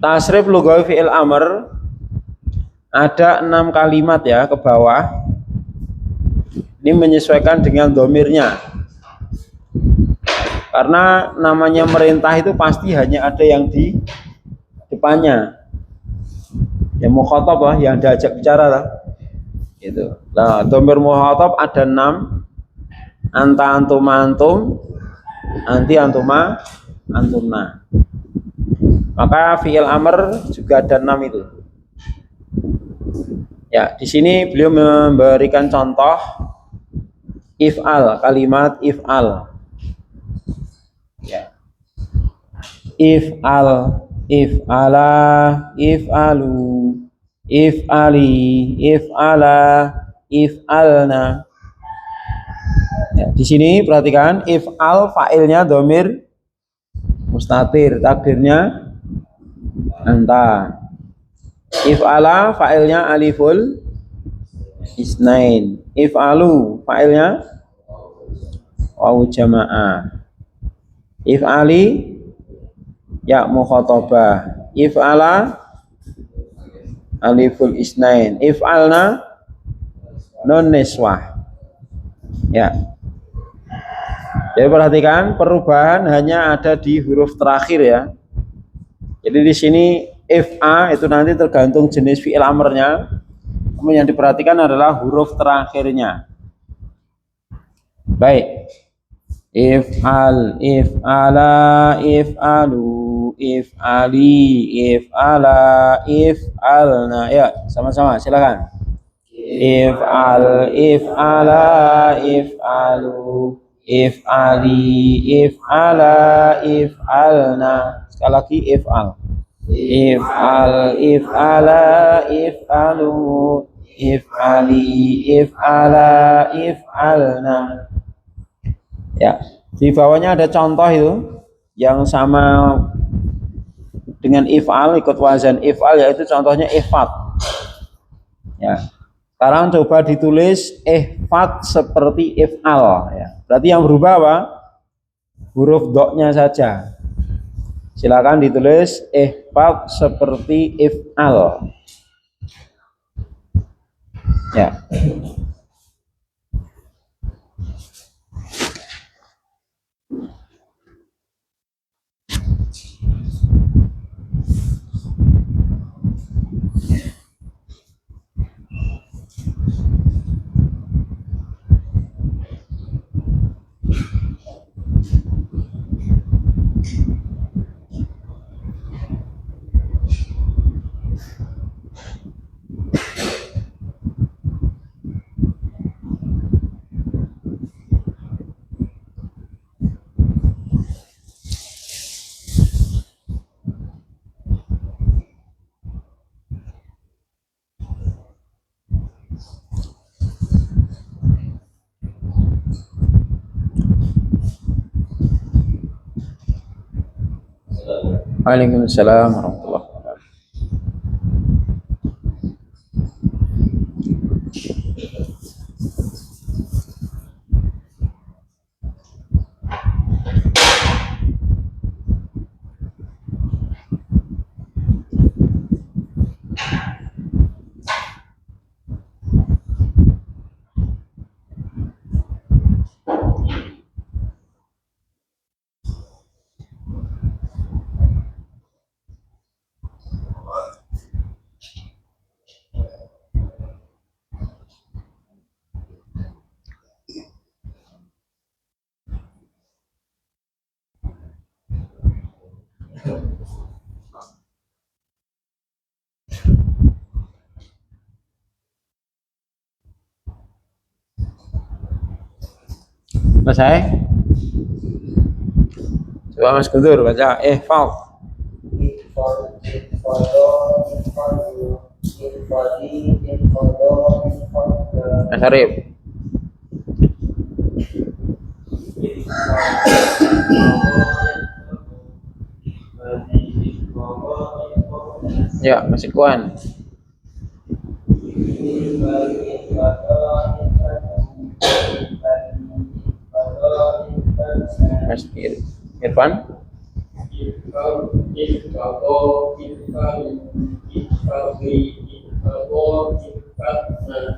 Tasrif lugawi fi'il amr ada 6 kalimat ya ke bawah. Ini menyesuaikan dengan domirnya. Karena namanya merintah itu pasti hanya ada yang di depannya. Yang mukhatab lah, yang diajak bicara lah. Gitu. Nah, domir mukhatab ada 6. Anta, antuma, antum, anti, antuma, antumna. Maka fi'il amr juga ada 6 itu. Ya, di sini beliau memberikan contoh if'al, kalimat if'al. Ya. If'al, if'ala, if'alu, if'ali, if'ala, if'alna. Ya, di sini perhatikan if'al fa'ilnya domir mustatir, takdirnya anta. If'ala fa'ilnya aliful isnain. If'alu fa'ilnya wawu jamaah. If'ali ya mukhatabah. If'ala aliful isnain. If'alna nun niswah. Ya. Jadi perhatikan perubahan hanya ada di huruf terakhir ya. Jadi di sini FA itu nanti tergantung jenis fi'il amrnya. Kemudian yang diperhatikan adalah huruf terakhirnya. Baik. If'al, if'ala, if'alu, if'ali, if'ala, if'alna. Ya, sama-sama silakan. If'al, if'ala, if'alu, if'ali, if'ala, if'alna. Sekali lagi if'al. If'al, if'ala, if'alu, if'ali, if'ala, if'alna. Ya, di bawahnya ada contoh itu yang sama dengan if'al, ikut wazan if'al, yaitu contohnya ifat. Ya. Sekarang coba ditulis ifat seperti if'al ya. Berarti yang berubah apa? Huruf doknya saja. Silakan ditulis ifat seperti if'al. Ya. Waalaikumsalam warahmatullahi wabarakatuh. Selesai? Coba Mas Guntur baca Fal. Mas Arif. Ya, Mas Ikwan. Mas Irfan.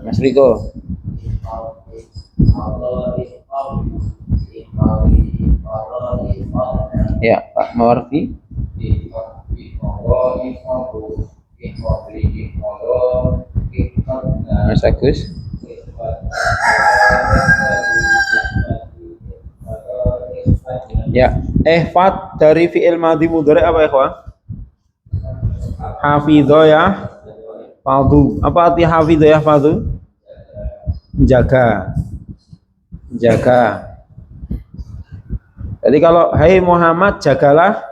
Mas Riko. Ya, Pak Mawardi. Mas Agus. Ya, ihfad dari fi'il madhi mudhari apa ikhwan? Hafidho ya, fadhu. Apa arti hafidho ya fadhu? Jaga. Jaga. Jadi kalau hai Muhammad jagalah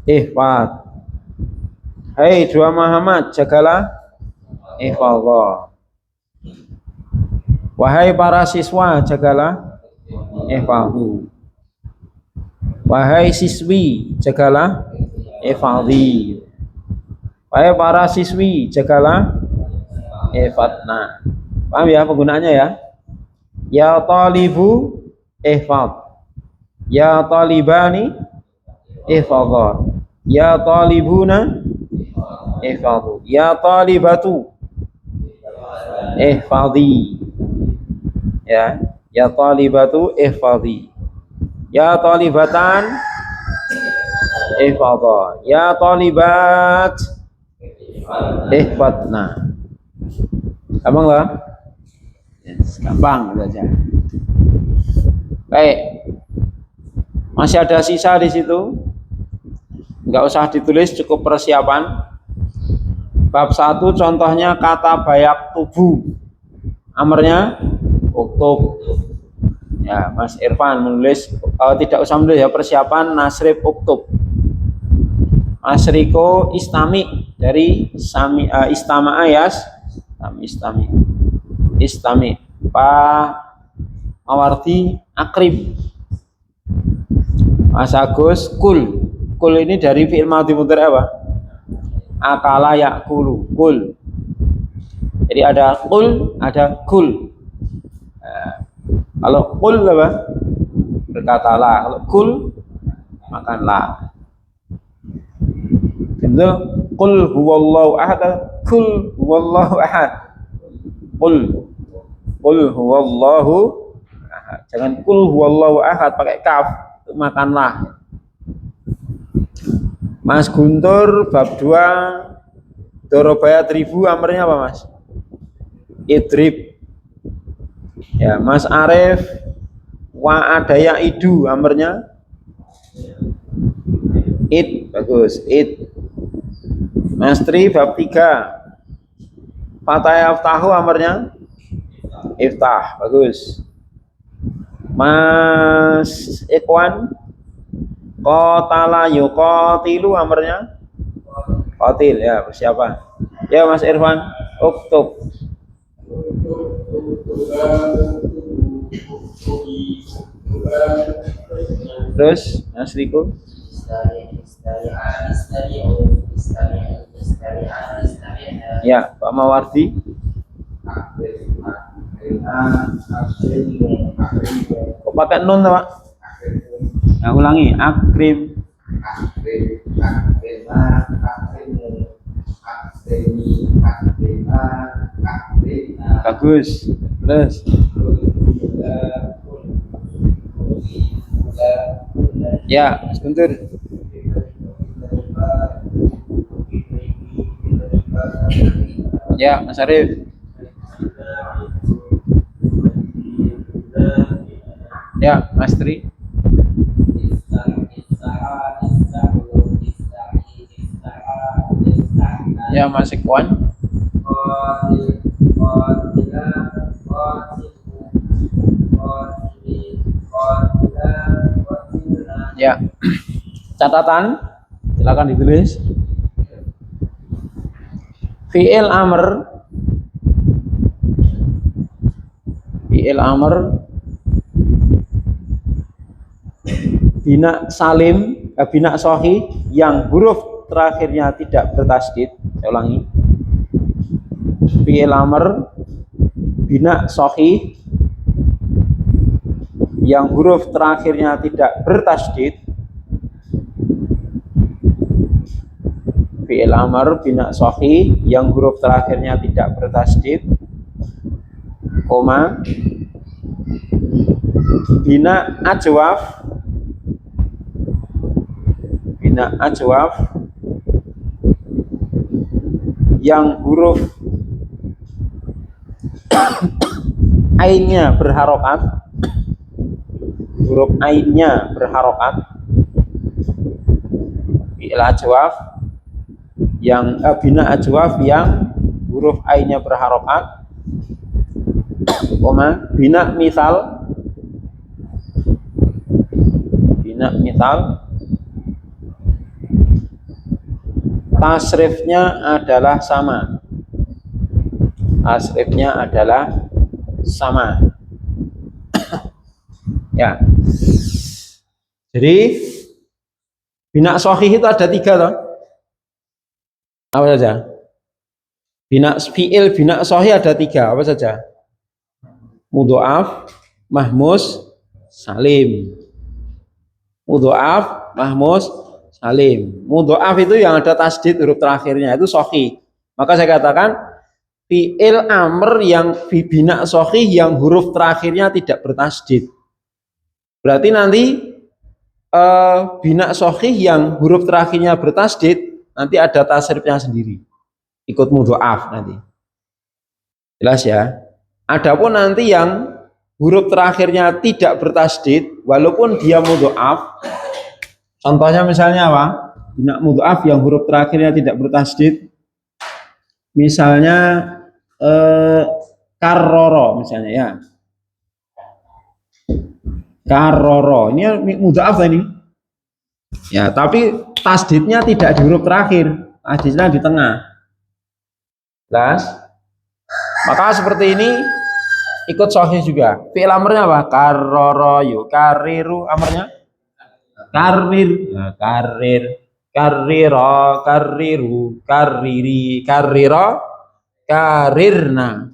ihfad. Hai dua Muhammad jagalah ihfadho. Wahai para siswa jagalah ihfadhu. Wahai siswi jagalah ihfadhi. Wahai para siswi jagalah ihfadna. Paham ya penggunaannya ya? Ya talibu ihfad. Ya talibani ihfadha. Ya talibuna ihfadhu. Ya talibatu ihfadhi. Ya, ya talibatu ihfadhi. Ya talibatan ihfadha. Ya talibat ihfadna. Gampang lah? Yes, gampang saja. Baik. Masih ada sisa di situ. Enggak usah ditulis, cukup persiapan. Bab 1 contohnya kata bayak tubuh. Amarnya uktub. Ya, Mas Irfan menulis tidak usah menulis ya, persiapan nasrib uktub. Mas Riko istami dari sami istama ayas istami. Istami. Pak Mawardi akrib. Mas Agus kul. Kul ini dari fi'il madhi mudhari apa? Akala yakulu. Kul. Jadi ada kul, ada kul. Nah, kalau kul apa? Berkatalah. Kalau kul makanlah. Betul? Kul huwallahu ahad. Kul huwallahu ahad. Kul. Kul huwallahu ahad. Jangan kul huwallahu ahad pakai kaf. Makanlah. Mas Guntur bab 2 Dorobayat ribu amarnya apa Mas? Idrib. Ya, Mas Arif wa adaya idu amarnya id. Bagus, id. Mas Tri bab 3 Fataya aftahu amarnya iftah. Bagus. Mas Ikhwan qatala yuqatilu amarnya qatil. Ya, siapa? Ya, Mas Irfan uktub. Terus Mas Riko ya, Pak Mawardi kok pakai nun Pak? Nah, ulangi akrim. Bagus. Terus ya, Mas Guntur. Ya, Mas Arif. Ya, Mas Tri. Ya, Mas Ikhwan. Ya, catatan silakan ditulis. Fi'il amr, fi'il amr bina salim, bina sahih yang huruf terakhirnya tidak bertasdid. Saya ulangi. Fi'il amr bina sahih yang huruf terakhirnya tidak bertasdid fi'il amr bina sahih yang huruf terakhirnya tidak bertasydid, koma, bina ajwaf yang huruf ainnya berharokat, fi'il ajwaf yang bina ajwaf yang huruf ainnya berharokat, koma, bina misal tasrifnya adalah sama. Ya. Jadi bina sahih itu ada 3 toh. Apa saja? Fi'il bina sahih ada 3, apa saja? Mudhoaf, mahmus, salim. Mudhoaf, mahmus, salim. Mudhoaf itu yang ada tasdid huruf terakhirnya itu sahih. Maka saya katakan fi'il amr yang bina sahih yang huruf terakhirnya tidak bertasdid. Berarti nanti bina sahih yang huruf terakhirnya bertasdid nanti ada tasrifnya sendiri. Ikut mudhoaf nanti. Jelas ya? Adapun nanti yang huruf terakhirnya tidak bertasdid walaupun dia mudhoaf, contohnya misalnya apa? Bina mudhoaf yang huruf terakhirnya tidak bertasdid, misalnya karroro misalnya ya. Karroro ini mudhoaf ini. Ya, tapi tasdidnya tidak di huruf terakhir, tasdidnya di tengah. Jelas? Maka seperti ini ikut sahih juga. Fi'il amrnya apa? Karroro yu, kariru amrnya karir, nah, kariro, kariru, kariri, kariro, karirna.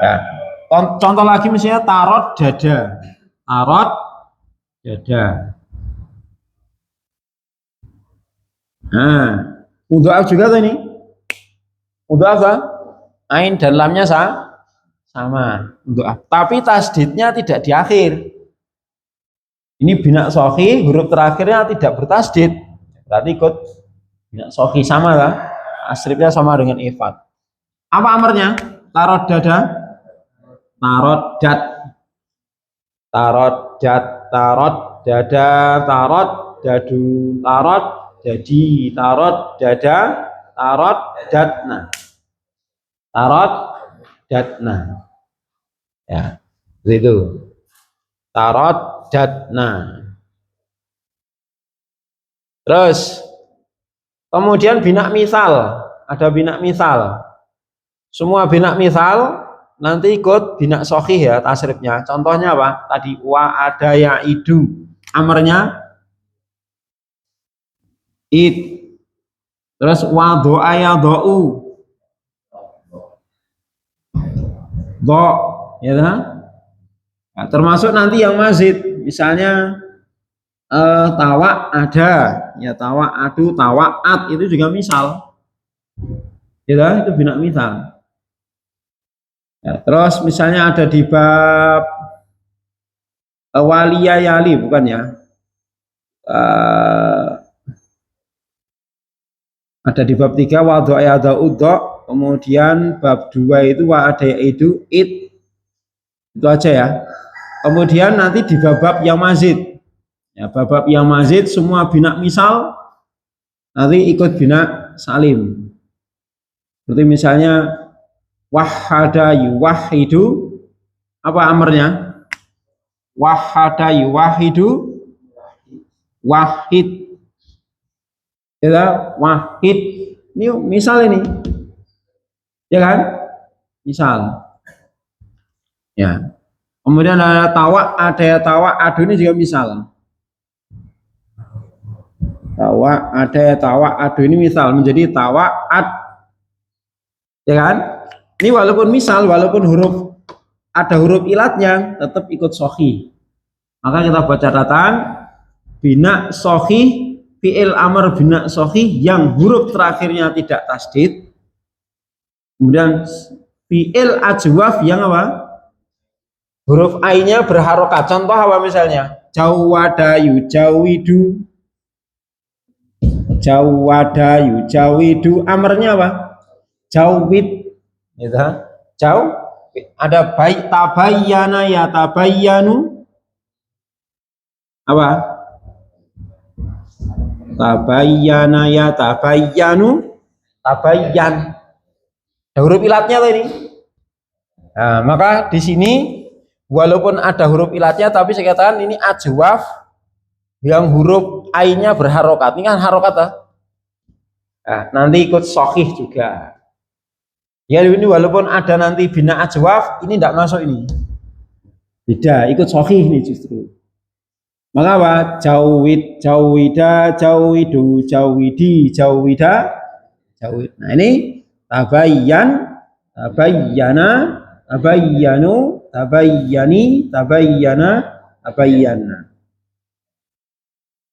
Ya. Contoh lagi misalnya tarot dada. Nah, mudhoaf juga tuh ini. Mudhoaf apa? Ain dan lamnya sama. Mudhoaf. Tapi tasdidnya tidak di akhir. Ini bina sahih, huruf terakhirnya tidak bertasdid. Berarti ikut bina sahih sama lah. Asrifnya sama dengan ifad. Apa amarnya? Tarot dada. Tarot dada, tarot dada, tarot dadu, tarot jadi, tarot dada, tarot datna, ya, itu, tarot datna. Terus kemudian bina misal, ada bina misal, semua bina misal nanti ikut bina sahih ya tasrifnya. Contohnya apa? Tadi wa ada ya idu, amarnya id. Terus wa doa ya do'u, do, ya kan? Nah, termasuk nanti yang mazid, misalnya tawa ada, ya tawa adu, tawaat itu juga misal, ya itu bina misal. Ya, terus misalnya ada di bab waliyayali, bukan ya? Ada di bab 3 wadu'a udho, kemudian bab 2 itu wa'ada itu id, itu aja ya. Kemudian nanti di bab yang mazid, ya, bab yang mazid semua bina misal nanti ikut bina salim. Seperti misalnya wahada yuwahidu, apa amarnya? Wahada yuwahidu, wahid, ya, wahid. Ini misal ini, ya kan? Misal, ya. Kemudian ada tawa, adu ini juga misal. Tawa, adu ini misal menjadi tawaat, ya kan? Ini walaupun misal, walaupun ada huruf ilatnya, tetap ikut sahih. Maka kita buat catatan bina sahih fi'il amr bina sahih yang huruf terakhirnya tidak tasdid. Kemudian fi'il ajwaf yang apa? Huruf A-nya berharokat. Contoh apa misalnya? Jawadayu, jawidu. Jawadayu, jawidu. Amarnya apa? Jawid. Gitu. Jaw. Ada baik tabayyana ya tabayyanu. Apa? Tabayyana ya tabayyanu. Tabayyan. Ada huruf ilatnya tuh ini. Nah, maka di sini walaupun ada huruf ilatnya, tapi saya katakan ini ajwaf yang huruf A-nya berharokat. Ini kan harokat, nah, nanti ikut sahih juga. Ya ini walaupun ada nanti bina ajwaf, ini tidak masuk ini. Beda, ikut sahih ini justru. Maka apa? Jawid, jawida, jawidu, jawidi, jawida, jawid. Nah ini tabayyan, tabayyana, tabayyanu, tabayyani, tabayyana, tabayyana.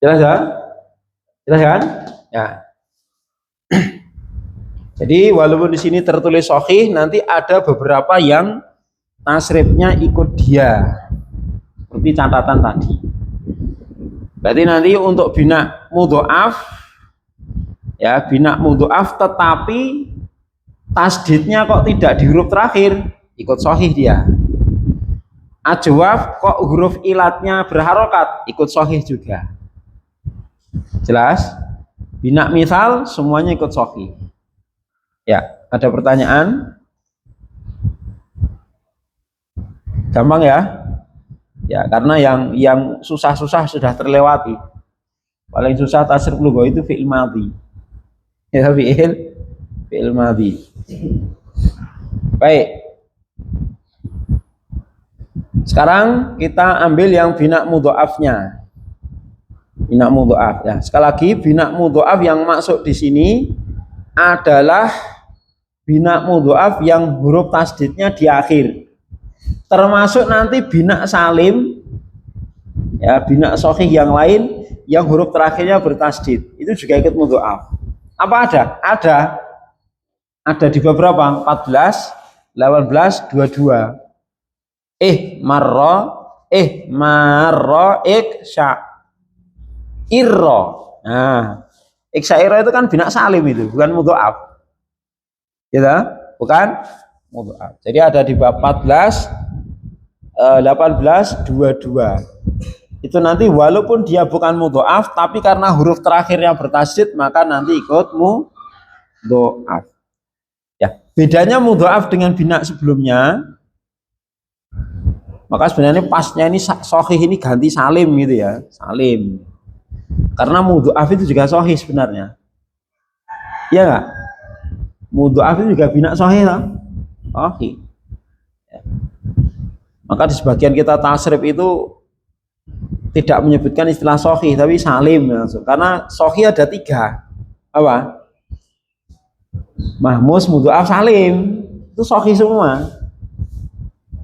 Jelas ya? Jelas kan? Ya. Jadi walaupun di sini tertulis sahih, nanti ada beberapa yang tasrifnya ikut dia. Seperti catatan tadi. Berarti nanti untuk bina mudhoaf, ya bina mudhoaf, tetapi tasdidnya kok tidak di huruf terakhir, ikut sahih dia. Ajwaf kok huruf ilatnya berharokat, ikut sahih juga. Jelas? Bina misal semuanya ikut sahih. Ya, ada pertanyaan? Gampang ya? Ya, karena yang susah-susah sudah terlewati. Paling susah tasrif lugha itu fi'il madhi. Ya, fi'il madhi. Baik. Sekarang kita ambil yang bina mudhoafnya. Bina mudhoaf ya. Sekali lagi bina mudhoaf yang masuk di sini adalah bina mudhoaf yang huruf tasdidnya di akhir. Termasuk nanti bina salim, ya bina sahih yang lain yang huruf terakhirnya bertasdid, itu juga ikut mudhoaf. Apa ada? Ada di beberapa 14, 18, 22. Marra, iksya, irro. Nah, iksya irro itu kan bina salim itu, bukan mudhoaf. Gitu? Bukan mudhoaf. Jadi ada di bab 14, 18, 22. Itu nanti walaupun dia bukan mudhoaf, tapi karena huruf terakhirnya bertasdid, maka nanti ikut mudhoaf. Ya, bedanya mudhoaf dengan bina sebelumnya. Maka sebenarnya pasnya ini sahih ini ganti salim gitu ya, salim. Karena mudhoaf itu juga sahih sebenarnya. Iya enggak? Mudhoaf itu juga bina sahih lah. Sahih. Ya. Maka di sebagian kita tasrif itu tidak menyebutkan istilah sahih, tapi salim langsung. Karena sahih ada 3. Apa? Mahmus, mudhoaf, salim. Itu sahih semua.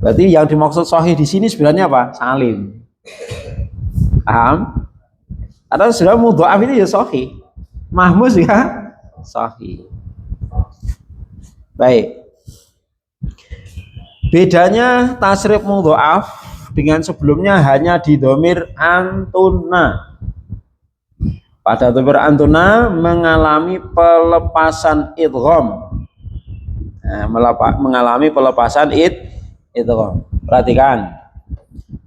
Berarti yang dimaksud sahih di sini sebenarnya apa? Salim. Paham? Karena sudah mudhoaf itu ya sahih. Mahmus ya sahih. Baik. Bedanya tasrif mudhoaf dengan sebelumnya hanya di dhamir antuna. Pada dhamir antuna mengalami pelepasan idgham. Nah, mengalami pelepasan idgham. Perhatikan.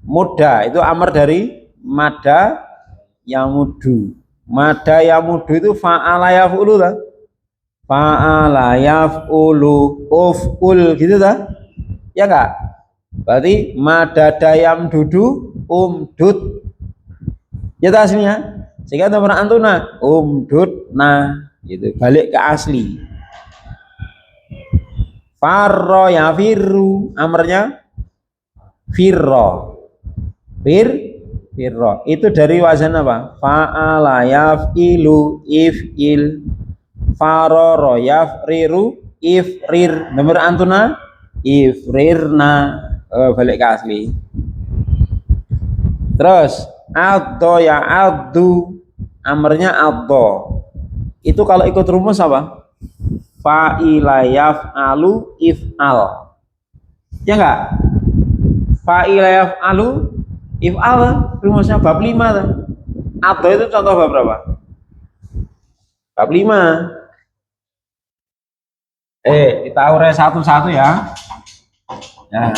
Muda itu amar dari mada yamudu. Mada yamudu itu fa'ala yaf'ulu ta? Fa'ala yaf'ulu uf'ul gitu ta? Ya enggak? Berarti madada yamdudu umdud. Ya ta aslinya? Sehingga nomor antuna umdud nah gitu. Balik ke asli. Farro ya firru, amarnya firro, firro. Itu dari wazan apa? Fa'ala yaf'ilu if'il, faroro yafriru ifrir. Nomor antuna ifrirna. Balik ke asli. Terus addo ya addu, Amarnya addo. Itu kalau ikut rumus apa? Fa'ila yaf'alu if'al. Ya enggak? Fa'ila yaf'alu if'al rumusnya bab 5 tuh. Addo itu contoh bab berapa? Bab 5. Kita urai satu-satu ya. Nah.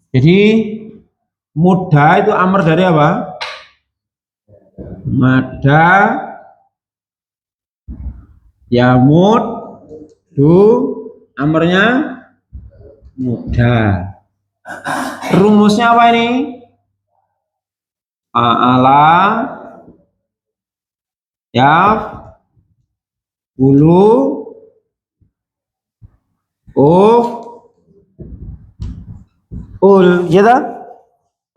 Jadi muda itu amar dari apa? Mada yamud du amarnya muda. Rumusnya apa ini? A'ala yaf ulu uf ul, ya tak?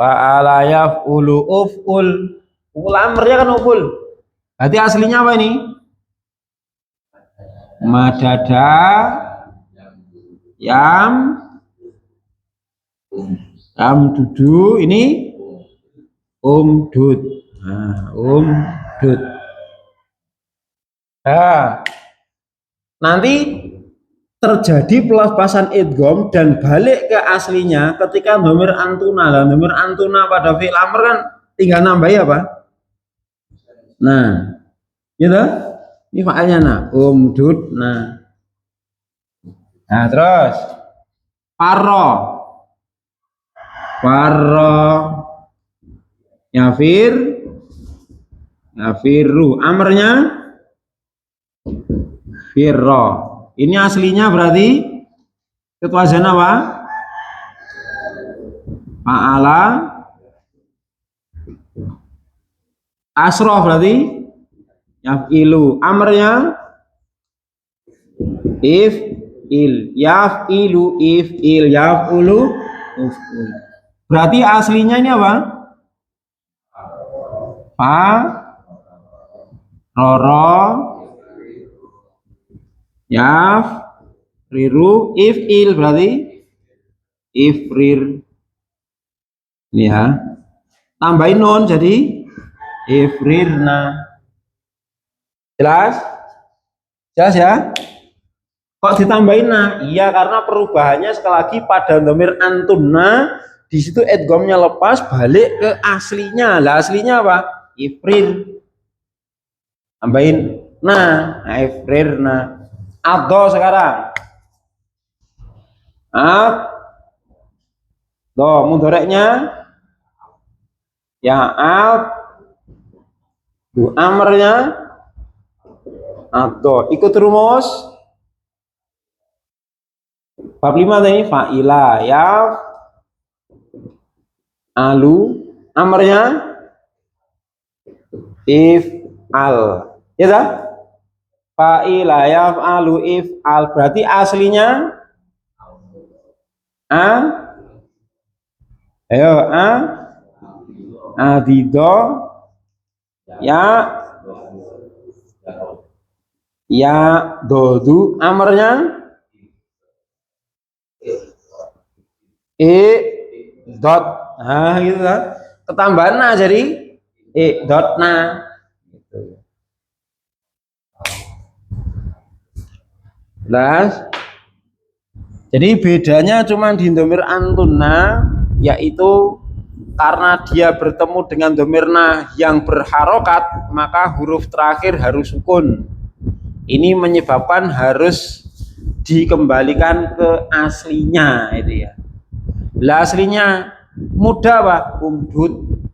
Fa'ala yaf ulu uf ul. Ul amarnya kan uful. Berarti aslinya apa ini? Madada yam dudu ini dud. Nah, dud. Nah, nanti terjadi pelepasan idgham dan balik ke aslinya ketika dhamir antuna. Lah dhamir antuna pada fi'il amr kan tinggal nambahi apa? Nah, gitu. Ini fa'ilnya nah, dud. Nah, terus farro yafiru amarnya firro. Ini aslinya berarti ketuasan apa? Fa'ala asro berarti yafilu amarnya yafilu ifil yafulu uful. Berarti aslinya ini apa? Fa roro yaf riru ifil berarti ifrir. Ini ya. Tambahin non jadi ifrirna. Jelas? Jelas ya? Kok ditambahin nah? Iya karena perubahannya sekali lagi pada dhamir antunna, di situ idghamnya lepas balik ke aslinya. Lah aslinya apa? Ifrir. Tambahin nah, ifrirna. Addo sekarang. Mudhoreknya ya du amarnya addo. Ikut rumus bab 5 tadi fa'ila yaf alu amarnya if al, ya tak? Fa'ila yaf alu if al berarti aslinya adido ya dodu amarnya dot. Nah gitu kan ketambahan nah jadi dot nah gitu. Jadi bedanya cuma di dhamir antuna, yaitu karena dia bertemu dengan dhamir nah yang berharokat maka huruf terakhir harus sukun. Ini menyebabkan harus dikembalikan ke aslinya itu ya. Lah aslinya muda Pak, umdud.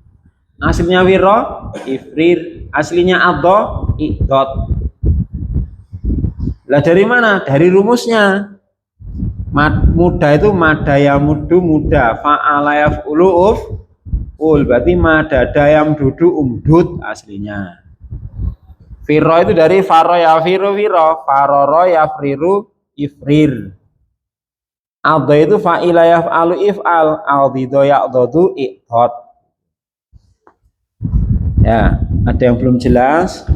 Aslinya wiro, ifrir. Aslinya addo, idot. Lah dari mana? Dari rumusnya. Muda itu madaya mudu muda, fa'ala yaf'ulu ul. Berarti madada yang dudu umdud aslinya. Firo itu dari faro yafiru wiro, faroro yafriru ifrir. Addo itu fa'ila yaf'alu if'al, aldido ya'dodu i'dod. Ya, ada yang belum jelas?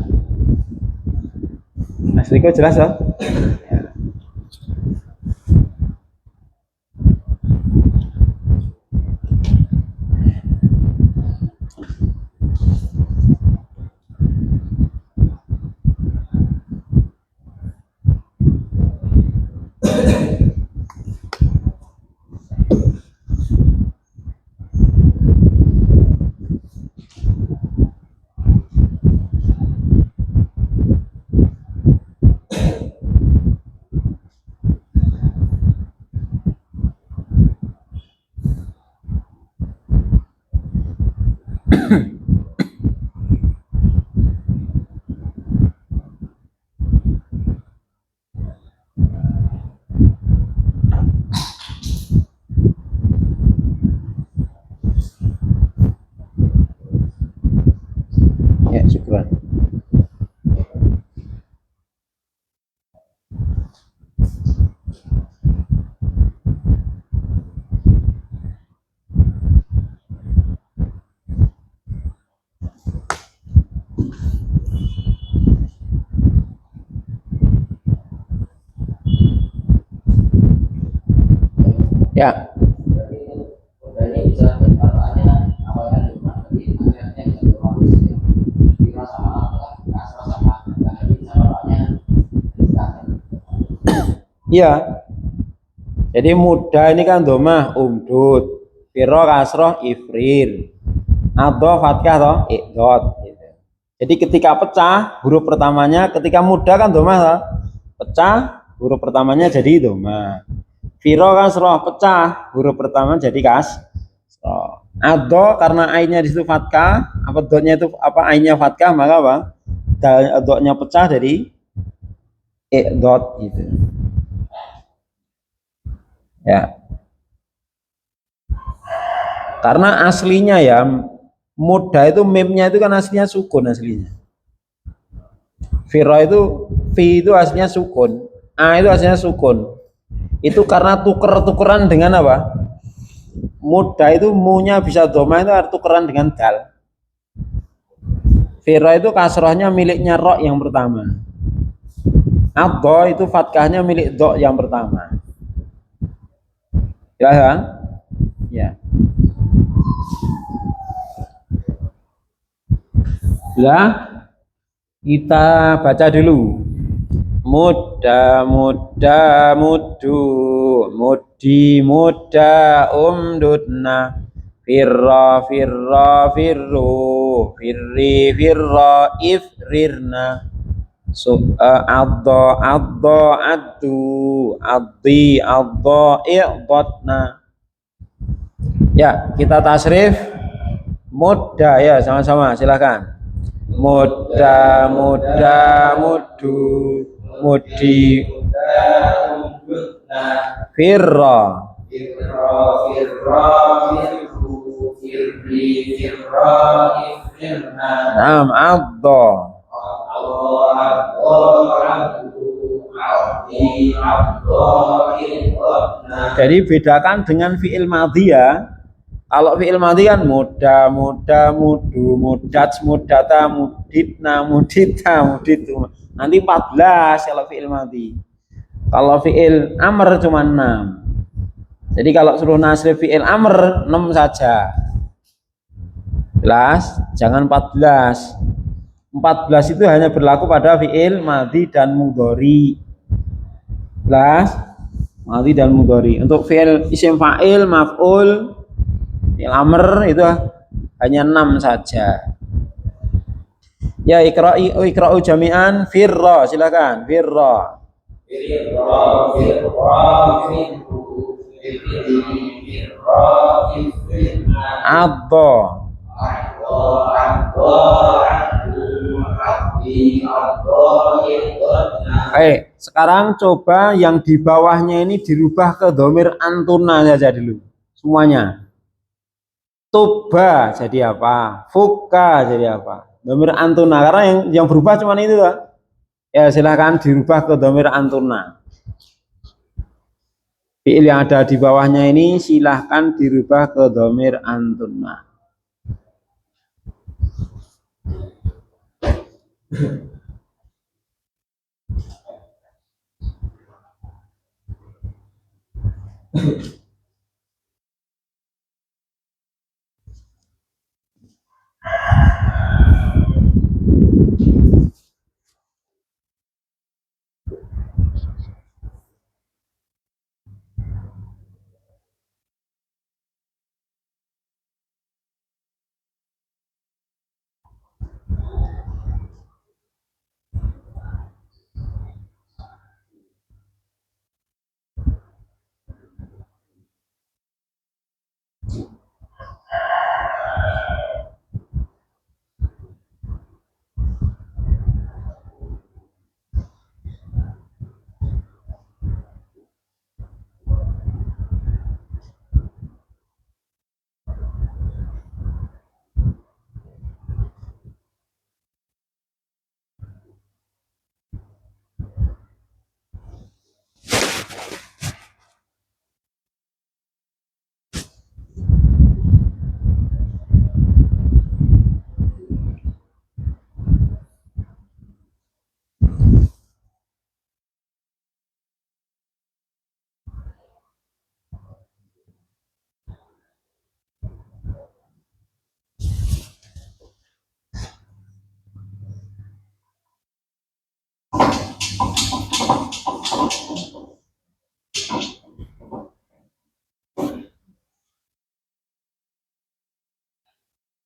Mas Riko jelas ya? Ya. Iya. Jadi muda ini kan domah umdud, firo kasroh ifrir, atau fatkah toh ikdot. Gitu. Jadi ketika pecah huruf pertamanya, ketika muda kan domah toh, pecah huruf pertamanya jadi domah. Firo kasroh pecah huruf pertama jadi kasroh. Ado karena ainnya di situ fatkah, apa dotnya itu apa ainnya fatkah maka apa? Dotnya pecah jadi ikdot gitu. Ya. Karena aslinya ya muda itu mimnya itu kan aslinya sukun aslinya. Firo itu fi itu aslinya sukun, a itu aslinya sukun. Itu karena tuker-tukeran dengan apa? Muda itu munya bisa doma itu tukeran dengan dal. Firo itu kasrohnya miliknya ro yang pertama. Ado itu fatkahnya milik do yang pertama. Ya, ya. Ya. Ya, kita baca dulu. Muda muda mudu mudi muda umdudna firra firra firru firri firra ifrirna addo addo addu addi addo i'dotna. Ya, kita tasrif muda ya sama-sama silakan. Muda muda mudu mudi firra nam addo. Jadi bedakan dengan fi'il madhi ya. Kalau fi'il madhi kan muda muda mudu mudats mudata muditna mudita muditu. Nanti 14 kalau fi'il madhi. Kalau fi'il amr cuma 6. Jadi kalau suruh nasrif fi'il amr 6 saja. Jelas? Jangan 14. 14 itu hanya berlaku pada fi'il madhi dan mudhari. Jelas? Madhi dan mudhari. Untuk fi'il isim fa'il, maf'ul, fi'il amr itu hanya 6 saja. Ya, ikra'u jami'an firra, silakan. Firra. Addo. Sekarang coba yang di bawahnya ini dirubah ke domir antuna saja dulu. Semuanya. Tuba jadi apa? Fuka jadi apa? Domir antuna. Karena yang berubah cuma itu lah. Ya silahkan dirubah ke domir antuna. Fi'il yang ada di bawahnya ini silahkan dirubah ke domir antuna.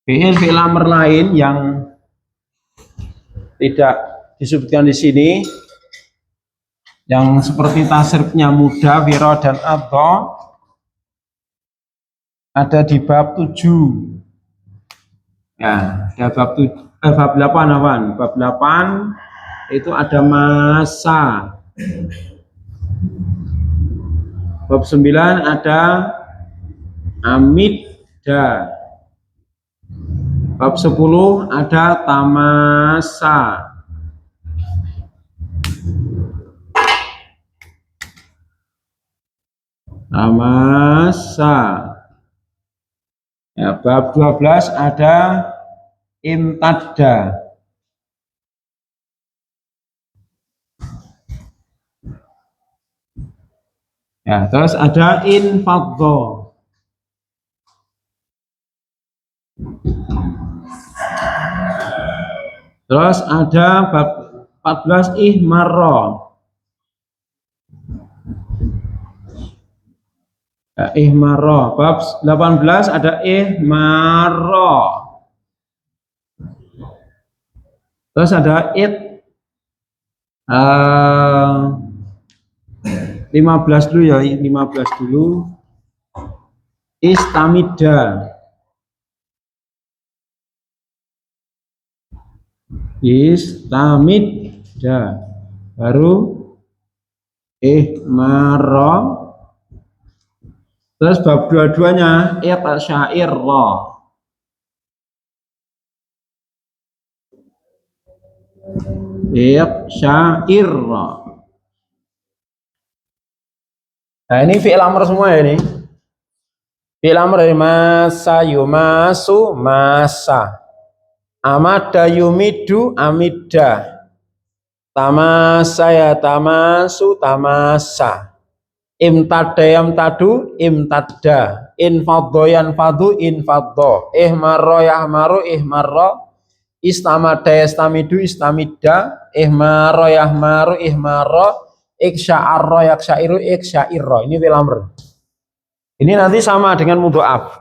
Fi'il amr lain yang tidak disebutkan di sini, yang seperti tasrifnya muda, wiro, dan adho, ada di bab 7. Ya, ada bab 8 awan. Bab 8 itu ada masa. Bab 9 ada amidda. Bab 10 ada tamasa. Tamasa. Ya, bab 12 ada imtadda. Ya, terus ada infadho. Terus ada bab 14 ihmarro. Ya, ihmarro. Bab 18 ada ihmarro. Terus ada 15 dulu ya, 15 dulu. Istamida. Istamida. Baru ihmarro. Terus bab dua-duanya syairro. Syairro. Nah, ini fi'il amr semua ya ini. Fi'il amr dari masa, yumasu, masa. Amada, yumidu, amida. Tamasa, ya tamasu, tamasa. Imtada, yamtadu, imtadda. Infaddo, yanfadu, infaddo. Ihmarro, yahmaru, ihmarro. Istamada, yastamidu, istamidda. Ihmarro, yahmaru, ihmarro. Iksya'arro, yaksyairu, iksyairro. Ini fi'il amr. Ini nanti sama dengan mudho'af.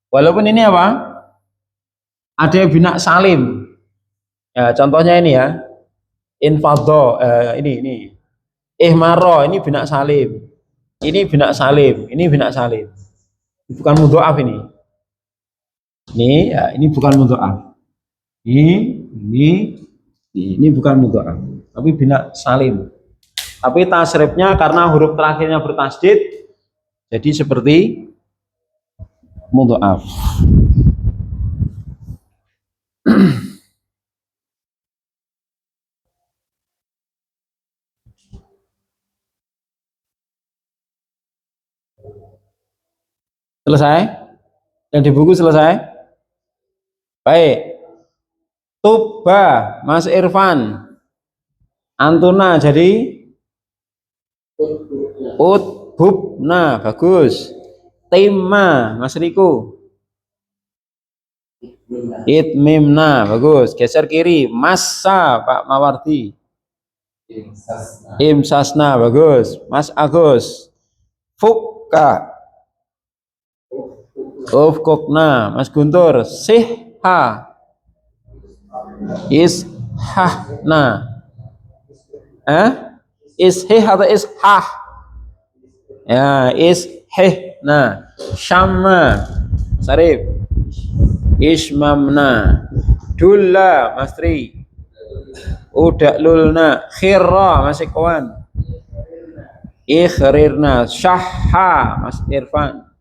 Walaupun ini apa? Ada yang bina salim. Ya, contohnya ini ya. Infadho, ini. Ihmarro, ini bina salim. Ini bina salim, ini bina salim. Bukan mudho'af ini. Ini ya, ini bukan mudho'af. Ini bukan mudho'af, tapi bina salim. Tapi tasrifnya karena huruf terakhirnya bertasdid, jadi seperti mudho'af. Selesai? Yang di buku selesai? Baik. Tuba, Mas Irfan. Antuna jadi utbubna, bagus. Timma, Mas Riko. Itmimna, bagus. Geser kiri. Massa, Pak Mawardi. Imsasna, bagus. Mas Agus. Fukka. Ufkukna, Mas Guntur. Sihha. Ishahna. Ishih atau ishah? Ya, ishihna. Syamma. Sarif. Ismamna. Dulla, Mas Tri. Uda'lulna. Khirra, Mas Ikhwan. Ikhrirna. Syahha, Mas Irfan.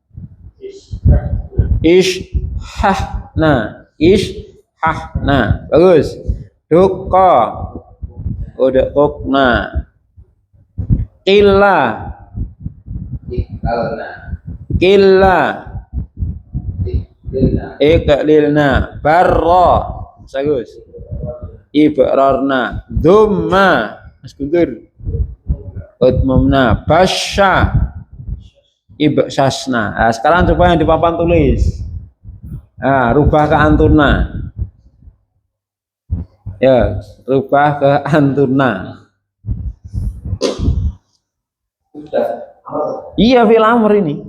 Ishahna. Ishahna. Bagus. Dukka. Uda'ukna. Qilla. Qilla. Iqlilna. Barra. Bagus. Ibrarna. Dhumma. Mas Guntur. Utmumna. Basya. Ibsasna. Nah, sekarang coba yang di papan tulis. Nah, rubah ke antuna. Ya, rubah ke antuna. Iya, fi'il amr ini.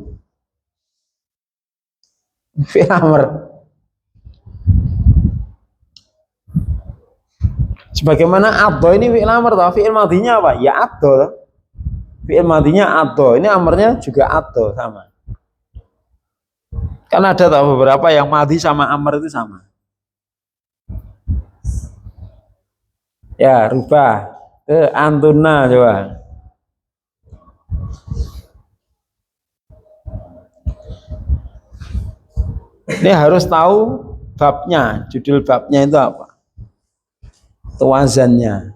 Fi'il amr. Sebagaimana addo ini fi'il amr toh, fi'il madinya apa? Ya addo toh. Fi'il madinya addo, ini amrnya juga addo sama. Kan ada toh beberapa yang madi sama amr itu sama. Ya, rubah ke antuna coba. Ini harus tahu babnya, judul babnya itu apa? Wazannya.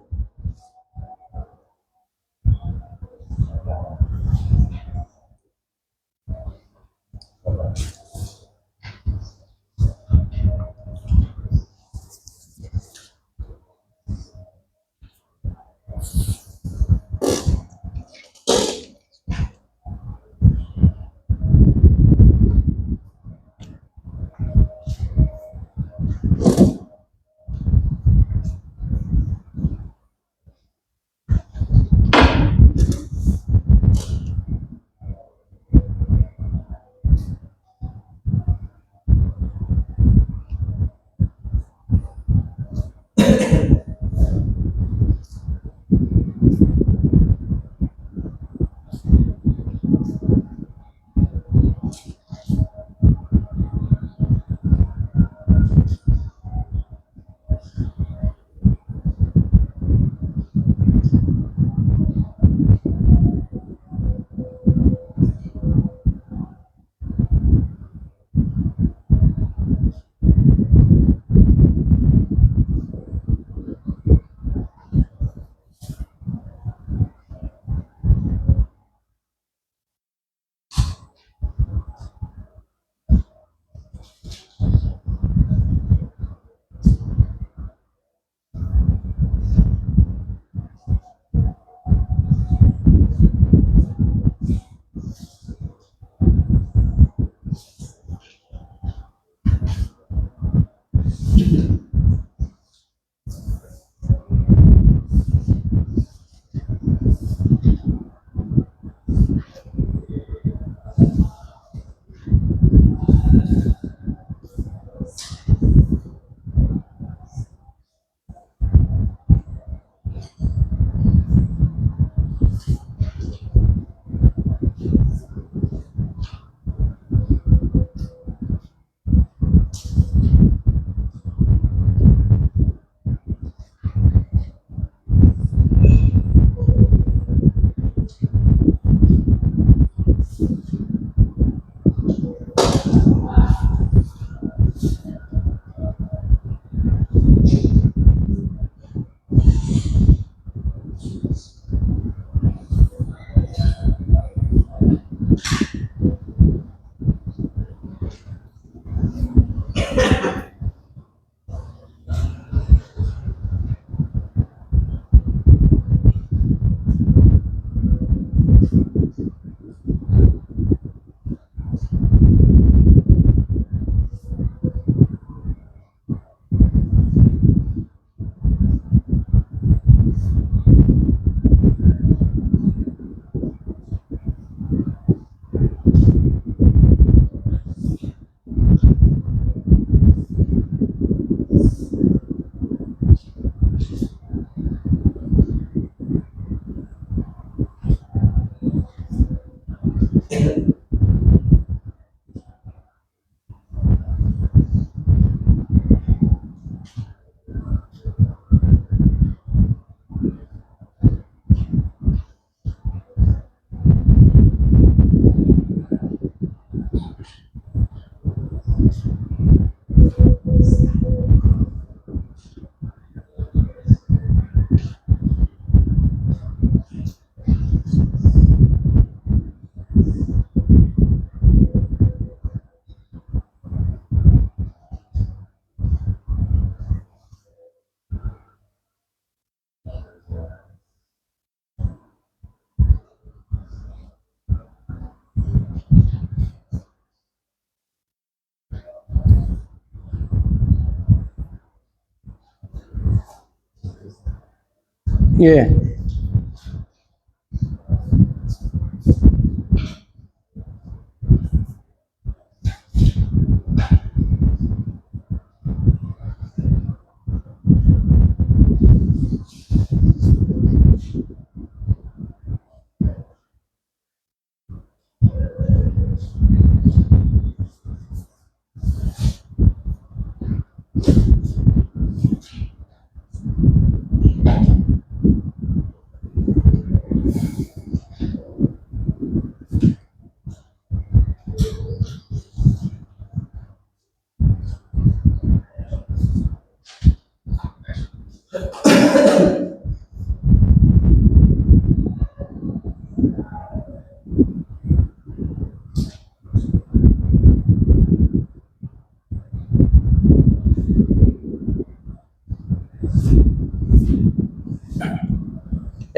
Iya. Yeah.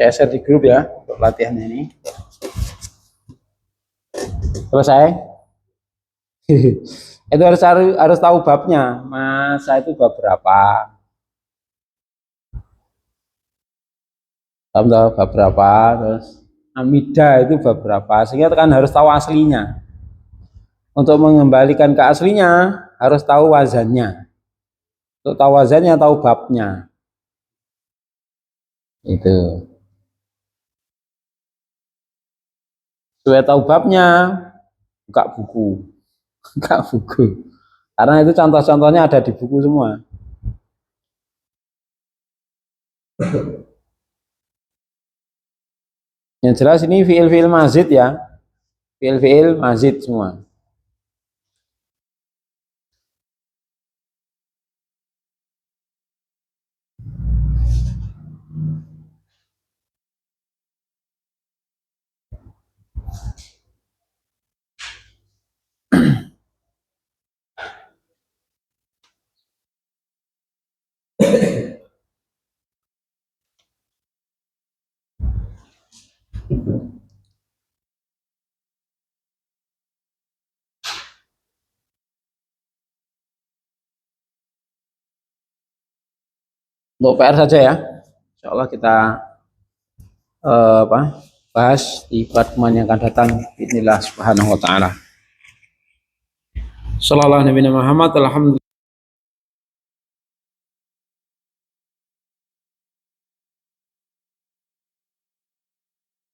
Saya share di grup ya untuk latihannya ini. Selesai. Itu harus tahu babnya. Masa itu bab berapa? Bab berapa? Terus amida itu bab berapa? Sehingga kan harus tahu aslinya. Untuk mengembalikan ke aslinya harus tahu wazannya. Untuk tahu wazannya tahu babnya. Itu. Supaya tahu babnya, buka buku. Buka buku. Karena itu contoh-contohnya ada di buku semua. Yang jelas ini fiil-fiil mazid ya. Fiil-fiil mazid semua. Untuk PR saja ya. Insya Allah kita bahas di pertemuan yang akan datang. Bismillah subhanahu wa ta'ala. Sallallahu alaihi Muhammad. Alhamdulillah.